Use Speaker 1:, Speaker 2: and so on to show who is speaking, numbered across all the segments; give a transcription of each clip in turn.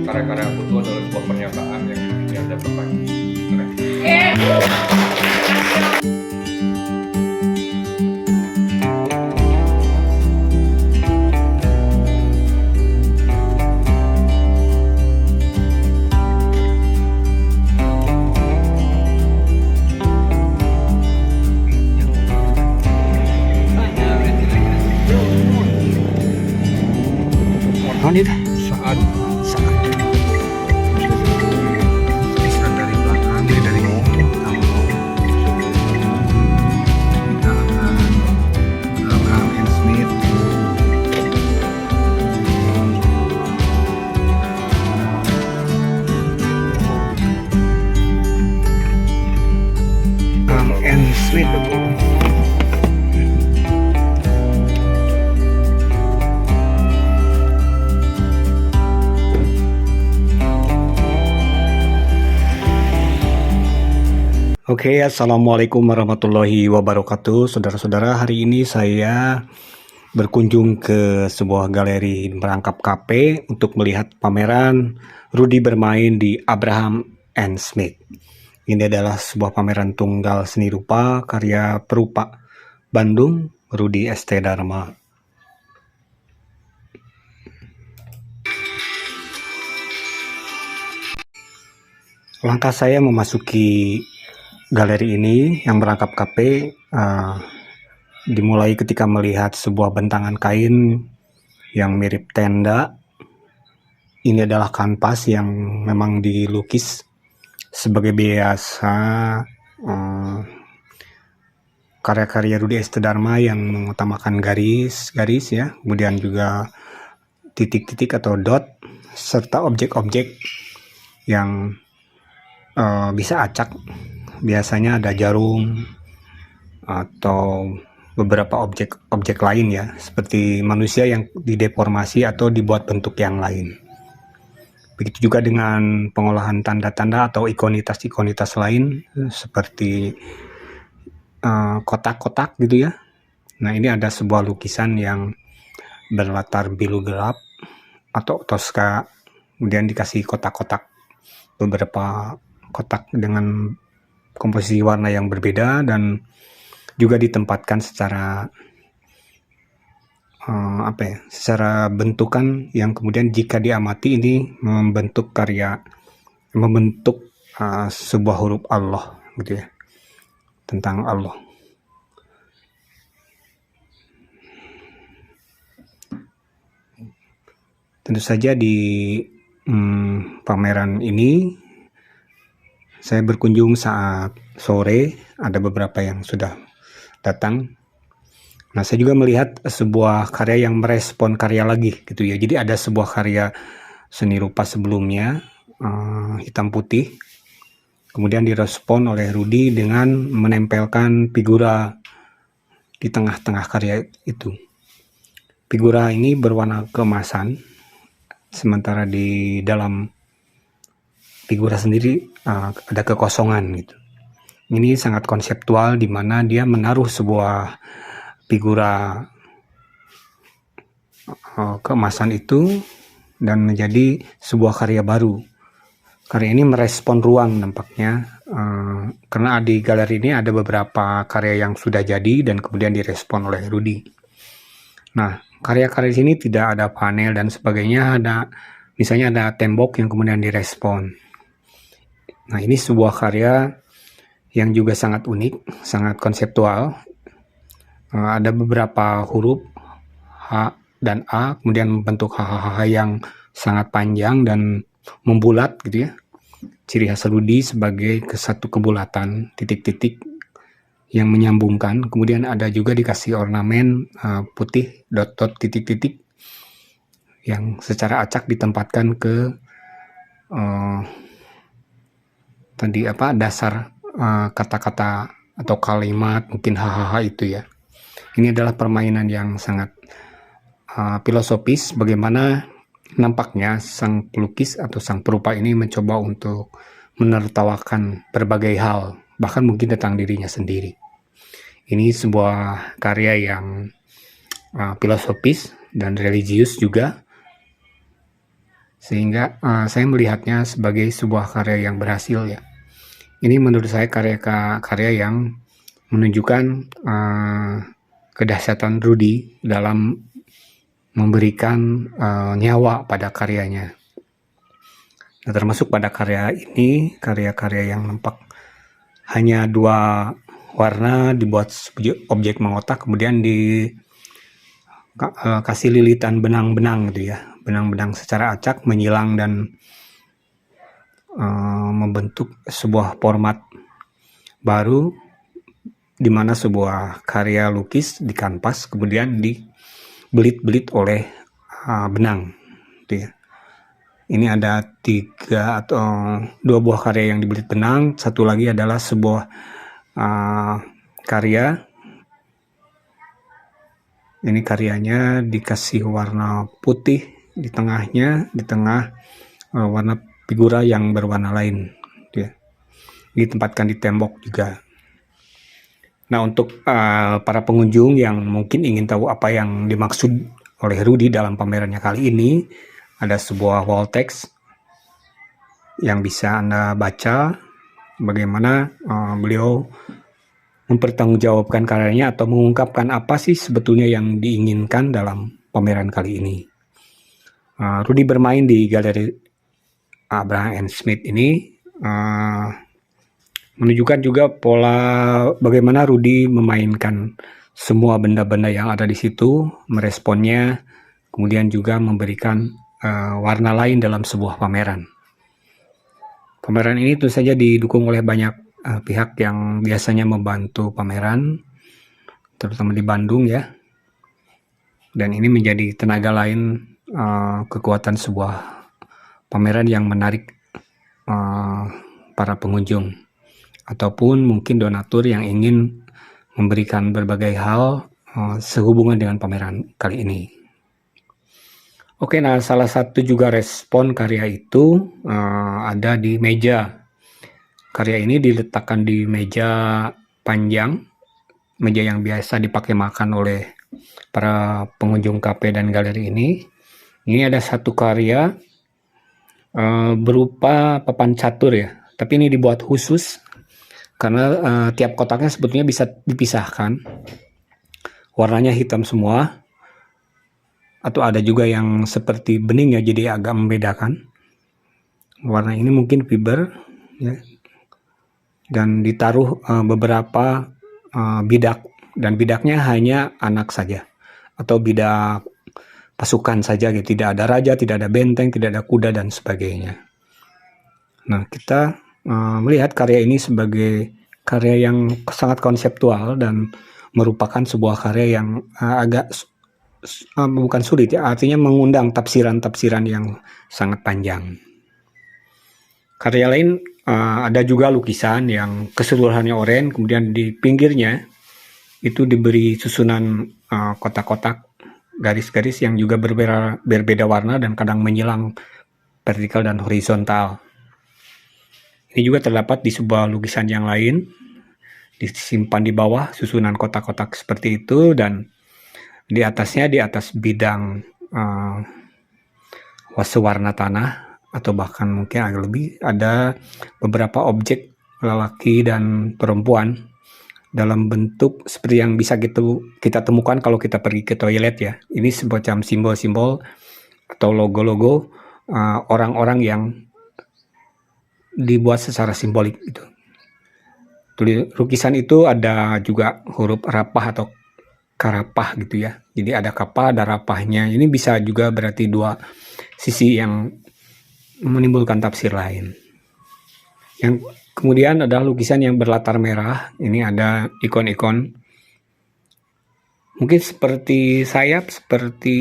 Speaker 1: karya-karya aku itu adalah sebuah pernyataan yang dihadapkan lagi.
Speaker 2: Oh ini
Speaker 1: Saat
Speaker 2: bisa dari belakang, jadi dari kamu kita akan Abraham and Smith. Abraham and Smith. Oke, assalamualaikum warahmatullahi wabarakatuh, saudara-saudara. Hari ini saya berkunjung ke sebuah galeri merangkap KP untuk melihat pameran Rudy bermain di Abraham and Smith. Ini adalah sebuah pameran tunggal seni rupa karya perupa Bandung, Rudy ST Dharma. Langkah saya memasuki galeri ini yang merangkap KP dimulai ketika melihat sebuah bentangan kain yang mirip tenda. Ini adalah kanvas yang memang dilukis sebagai biasa karya-karya Rudy ST Dharma yang mengutamakan garis-garis ya, kemudian juga titik-titik atau dot serta objek-objek yang bisa acak. Biasanya ada jarum atau beberapa objek lain ya, seperti manusia yang dideformasi atau dibuat bentuk yang lain. Begitu juga dengan pengolahan tanda-tanda atau ikonitas-ikonitas lain seperti kotak-kotak gitu ya. Nah, ini ada sebuah lukisan yang berlatar biru gelap atau Tosca, kemudian dikasih kotak-kotak, beberapa kotak dengan komposisi warna yang berbeda dan juga ditempatkan secara secara bentukan yang kemudian jika diamati ini membentuk sebuah huruf Allah gitu ya, tentang Allah. Tentu saja di pameran ini saya berkunjung saat sore, ada beberapa yang sudah datang. Nah, saya juga melihat sebuah karya yang merespon karya lagi gitu ya. Jadi ada sebuah karya seni rupa sebelumnya hitam putih, kemudian direspon oleh Rudy dengan menempelkan figura di tengah-tengah karya itu. Figura ini berwarna keemasan, sementara di dalam figura sendiri ada kekosongan gitu. Ini sangat konseptual di mana dia menaruh sebuah figura keemasan itu dan menjadi sebuah karya baru. Karya ini merespon ruang nampaknya, karena di galeri ini ada beberapa karya yang sudah jadi dan kemudian direspon oleh Rudy. Nah, karya-karya sini tidak ada panel dan sebagainya, misalnya ada tembok yang kemudian direspon. Nah, ini sebuah karya yang juga sangat unik, sangat konseptual. Ada beberapa huruf H dan A, kemudian membentuk HHH yang sangat panjang dan membulat gitu ya. Ciri khas Rudy sebagai satu kebulatan, titik-titik yang menyambungkan. Kemudian ada juga dikasih ornamen putih, dot-dot, titik-titik yang secara acak ditempatkan ke dasar kata-kata atau kalimat, mungkin hahaha itu ya. Ini adalah permainan yang sangat filosofis, bagaimana nampaknya sang pelukis atau sang perupa ini mencoba untuk menertawakan berbagai hal, bahkan mungkin tentang dirinya sendiri. Ini sebuah karya yang filosofis dan religius juga. sehingga saya melihatnya sebagai sebuah karya yang berhasil ya. Ini menurut saya karya yang menunjukkan kedahsyatan Rudy dalam memberikan nyawa pada karyanya. Nah, termasuk pada karya ini, karya-karya yang nampak hanya 2 warna dibuat objek mengotak, kemudian kasih lilitan benang-benang gitu ya, benang-benang secara acak menyilang dan membentuk sebuah format baru, di mana sebuah karya lukis di kanvas kemudian dibelit-belit oleh benang gitu ya. Ini ada 3 atau 2 buah karya yang dibelit benang, satu lagi adalah sebuah karya. Ini karyanya dikasih warna putih di tengahnya, di tengah warna figura yang berwarna lain gitu ya. Ditempatkan di tembok juga. Nah, untuk para pengunjung yang mungkin ingin tahu apa yang dimaksud oleh Rudy dalam pamerannya kali ini, ada sebuah wall text yang bisa Anda baca bagaimana beliau mempertanggungjawabkan karyanya atau mengungkapkan apa sih sebetulnya yang diinginkan dalam pameran kali ini. Rudy bermain di galeri Abraham Smith ini menunjukkan juga pola bagaimana Rudy memainkan semua benda-benda yang ada di situ, meresponnya, kemudian juga memberikan warna lain dalam sebuah pameran. Pameran ini tentu saja didukung oleh banyak pihak yang biasanya membantu pameran, terutama di Bandung ya. Dan ini menjadi tenaga lain, kekuatan sebuah pameran yang menarik para pengunjung, ataupun mungkin donatur yang ingin memberikan berbagai hal sehubungan dengan pameran kali ini. Oke, nah salah satu juga respon karya itu ada di meja. Karya ini diletakkan di meja panjang, meja yang biasa dipakai makan oleh para pengunjung kafe dan galeri ini. Ini ada satu karya berupa papan catur ya, tapi ini dibuat khusus karena tiap kotaknya sebetulnya bisa dipisahkan. Warnanya hitam semua, atau ada juga yang seperti bening ya, jadi agak membedakan. Warna ini mungkin fiber ya, dan ditaruh beberapa bidak, dan bidaknya hanya anak saja atau bidak pasukan saja gitu. Tidak ada raja, tidak ada benteng, tidak ada kuda dan sebagainya. Nah, kita melihat karya ini sebagai karya yang sangat konseptual dan merupakan sebuah karya yang agak bukan sulit ya, artinya mengundang tafsiran-tafsiran yang sangat panjang. Karya lain ada juga lukisan yang keseluruhannya oranye, kemudian di pinggirnya itu diberi susunan kotak-kotak garis-garis yang juga berbeda warna dan kadang menyilang vertikal dan horizontal. Ini juga terdapat di sebuah lukisan yang lain, disimpan di bawah susunan kotak-kotak seperti itu, dan di atasnya, di atas bidang sewarna tanah atau bahkan mungkin agak lebih, ada beberapa objek lelaki dan perempuan dalam bentuk seperti yang bisa kita temukan kalau kita pergi ke toilet ya. Ini semacam simbol-simbol atau logo-logo orang-orang yang dibuat secara simbolik gitu. Lukisan itu ada juga huruf rapah atau karapah gitu ya. Jadi ada kapah, ada rapahnya. Ini bisa juga berarti 2 sisi yang menimbulkan tafsir lain. Yang kemudian ada lukisan yang berlatar merah. Ini ada ikon-ikon, mungkin seperti sayap, seperti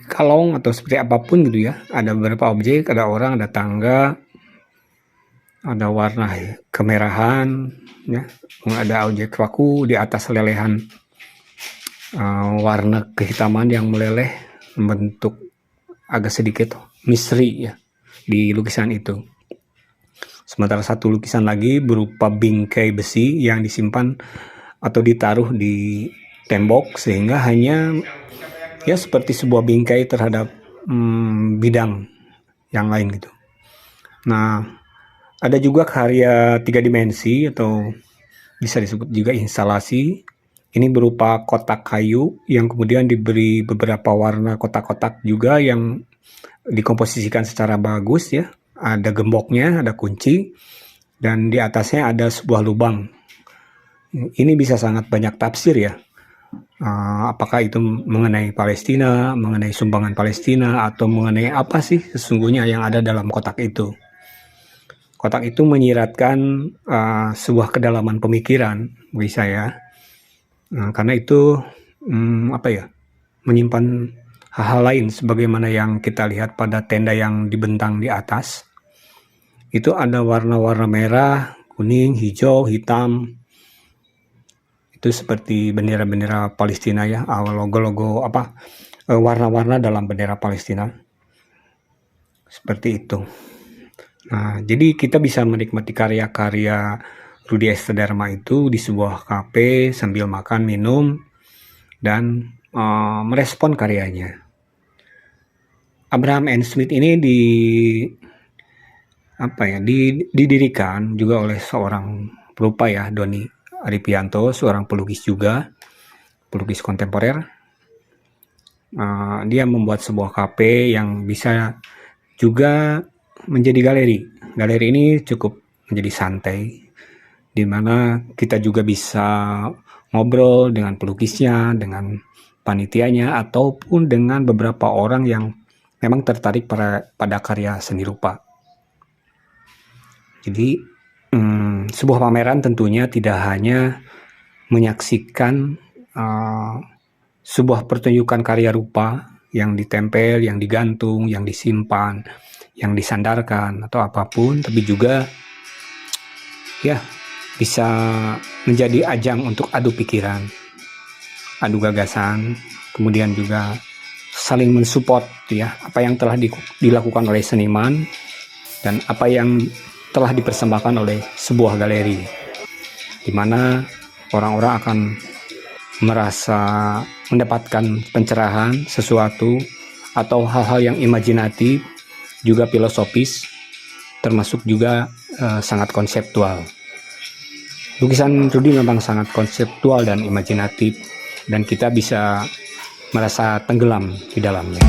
Speaker 2: kalong, atau seperti apapun gitu ya. Ada beberapa objek, ada orang, ada tangga, ada warna kemerahan ya. Ada objek waku di atas lelehan warna kehitaman yang meleleh, membentuk agak sedikit misteri ya di lukisan itu. Sementara satu lukisan lagi berupa bingkai besi yang disimpan atau ditaruh di tembok, sehingga hanya ya seperti sebuah bingkai terhadap bidang yang lain gitu. Nah, ada juga karya 3 dimensi atau bisa disebut juga instalasi. Ini berupa kotak kayu yang kemudian diberi beberapa warna kotak-kotak juga yang dikomposisikan secara bagus ya. Ada gemboknya, ada kunci, dan di atasnya ada sebuah lubang. Ini bisa sangat banyak tafsir ya. Apakah itu mengenai Palestina, mengenai sumbangan Palestina, atau mengenai apa sih sesungguhnya yang ada dalam kotak itu. Kotak itu menyiratkan sebuah kedalaman pemikiran bagi saya, karena itu menyimpan hal-hal lain sebagaimana yang kita lihat pada tenda yang dibentang di atas. Itu ada warna-warna merah, kuning, hijau, hitam. Itu seperti bendera-bendera Palestina ya, logo-logo warna-warna dalam bendera Palestina. Seperti itu. Nah, jadi kita bisa menikmati karya-karya Rudi Esthedarma itu di sebuah kafe sambil makan, minum, dan merespon karyanya. Abraham N. Smith ini didirikan juga oleh seorang pelupa ya, Doni Aripianto, seorang pelukis juga, pelukis kontemporer. Dia membuat sebuah kafe yang bisa juga menjadi galeri. Galeri ini cukup menjadi santai, di mana kita juga bisa ngobrol dengan pelukisnya, dengan panitianya, ataupun dengan beberapa orang yang memang tertarik pada karya seni rupa. Jadi sebuah pameran tentunya tidak hanya menyaksikan sebuah pertunjukan karya rupa yang ditempel, yang digantung, yang disimpan, yang disandarkan atau apapun, tapi juga ya bisa menjadi ajang untuk adu pikiran, adu gagasan, kemudian juga saling mensupport ya apa yang telah dilakukan oleh seniman dan apa yang telah dipersembahkan oleh sebuah galeri, di mana orang-orang akan merasa mendapatkan pencerahan sesuatu atau hal-hal yang imajinatif, juga filosofis, termasuk juga sangat konseptual. Lukisan Rudi memang sangat konseptual dan imajinatif, dan kita bisa merasa tenggelam di dalamnya.